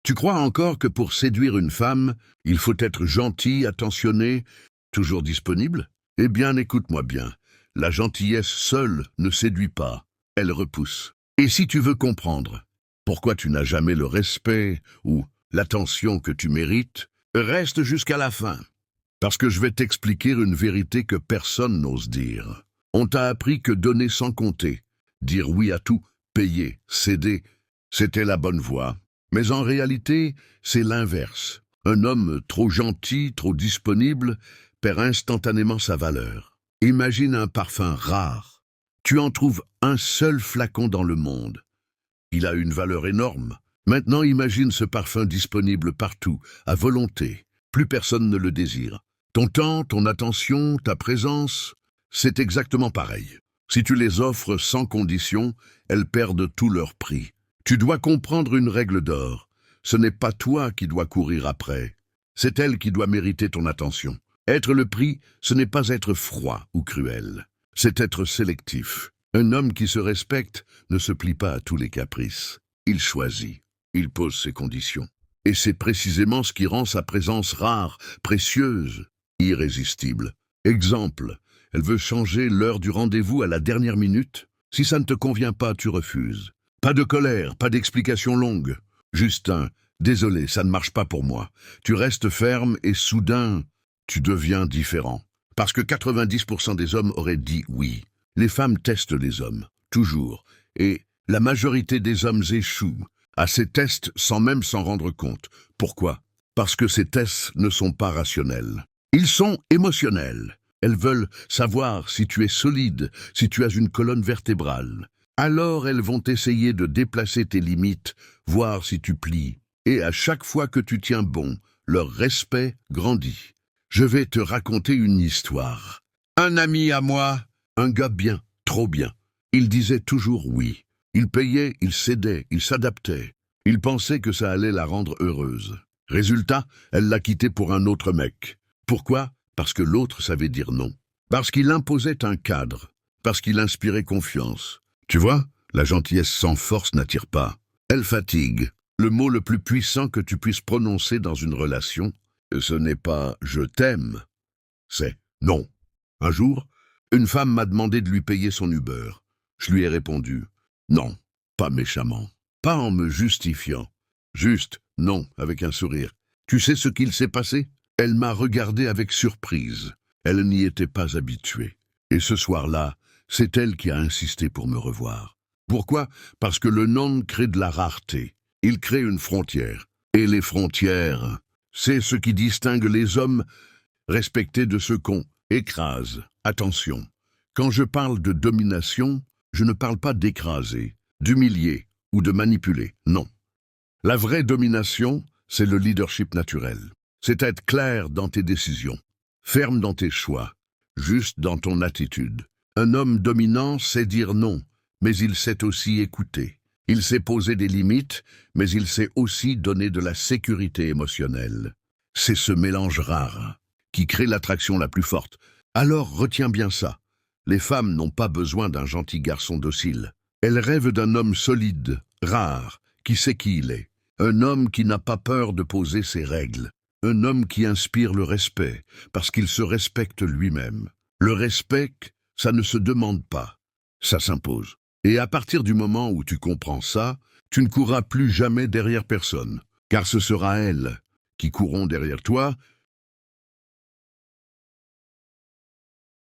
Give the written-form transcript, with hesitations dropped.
Tu crois encore que pour séduire une femme, il faut être gentil, attentionné, toujours disponible? Eh bien, écoute-moi bien. La gentillesse seule ne séduit pas, elle repousse. Et si tu veux comprendre pourquoi tu n'as jamais le respect ou l'attention que tu mérites, reste jusqu'à la fin. Parce que je vais t'expliquer une vérité que personne n'ose dire. On t'a appris que donner sans compter, dire oui à tout, payer, céder, c'était la bonne voie. Mais en réalité, c'est l'inverse. Un homme trop gentil, trop disponible, perd instantanément sa valeur. Imagine un parfum rare. Tu en trouves un seul flacon dans le monde. Il a une valeur énorme. Maintenant, imagine ce parfum disponible partout, à volonté. Plus personne ne le désire. Ton temps, ton attention, ta présence, c'est exactement pareil. Si tu les offres sans condition, elles perdent tout leur prix. Tu dois comprendre une règle d'or. Ce n'est pas toi qui dois courir après. C'est elle qui doit mériter ton attention. Être le prix, ce n'est pas être froid ou cruel. C'est être sélectif. Un homme qui se respecte ne se plie pas à tous les caprices. Il choisit. Il pose ses conditions. Et c'est précisément ce qui rend sa présence rare, précieuse, irrésistible. Exemple, elle veut changer l'heure du rendez-vous à la dernière minute. Si ça ne te convient pas, tu refuses. Pas de colère, pas d'explication longue. Juste un « désolé, ça ne marche pas pour moi ». Tu restes ferme et soudain, tu deviens différent. Parce que 90% des hommes auraient dit oui. Les femmes testent les hommes, toujours. Et la majorité des hommes échouent à ces tests sans même s'en rendre compte. Pourquoi? Parce que ces tests ne sont pas rationnels. Ils sont émotionnels. Elles veulent savoir si tu es solide, si tu as une colonne vertébrale. Alors elles vont essayer de déplacer tes limites, voir si tu plies. Et à chaque fois que tu tiens bon, leur respect grandit. Je vais te raconter une histoire. Un ami à moi, un gars bien, trop bien. Il disait toujours oui. Il payait, il cédait, il s'adaptait. Il pensait que ça allait la rendre heureuse. Résultat, elle l'a quitté pour un autre mec. Pourquoi? Parce que l'autre savait dire non. Parce qu'il imposait un cadre. Parce qu'il inspirait confiance. Tu vois, la gentillesse sans force n'attire pas. Elle fatigue. Le mot le plus puissant que tu puisses prononcer dans une relation, ce n'est pas « je t'aime », c'est « non ». Un jour, une femme m'a demandé de lui payer son Uber. Je lui ai répondu « non », pas méchamment, pas en me justifiant. Juste « non » avec un sourire. Tu sais ce qu'il s'est passé? Elle m'a regardé avec surprise. Elle n'y était pas habituée. Et ce soir-là, c'est elle qui a insisté pour me revoir. Pourquoi? Parce que le non crée de la rareté. Il crée une frontière. Et les frontières, c'est ce qui distingue les hommes respectés de ceux qu'on écrase. Attention, quand je parle de domination, je ne parle pas d'écraser, d'humilier ou de manipuler, non. La vraie domination, c'est le leadership naturel. C'est être clair dans tes décisions, ferme dans tes choix, juste dans ton attitude. Un homme dominant sait dire non, mais il sait aussi écouter. Il sait poser des limites, mais il sait aussi donner de la sécurité émotionnelle. C'est ce mélange rare qui crée l'attraction la plus forte. Alors retiens bien ça. Les femmes n'ont pas besoin d'un gentil garçon docile. Elles rêvent d'un homme solide, rare, qui sait qui il est. Un homme qui n'a pas peur de poser ses règles. Un homme qui inspire le respect, parce qu'il se respecte lui-même. Le respect, ça ne se demande pas, ça s'impose. Et à partir du moment où tu comprends ça, tu ne courras plus jamais derrière personne, car ce sera elles qui courront derrière toi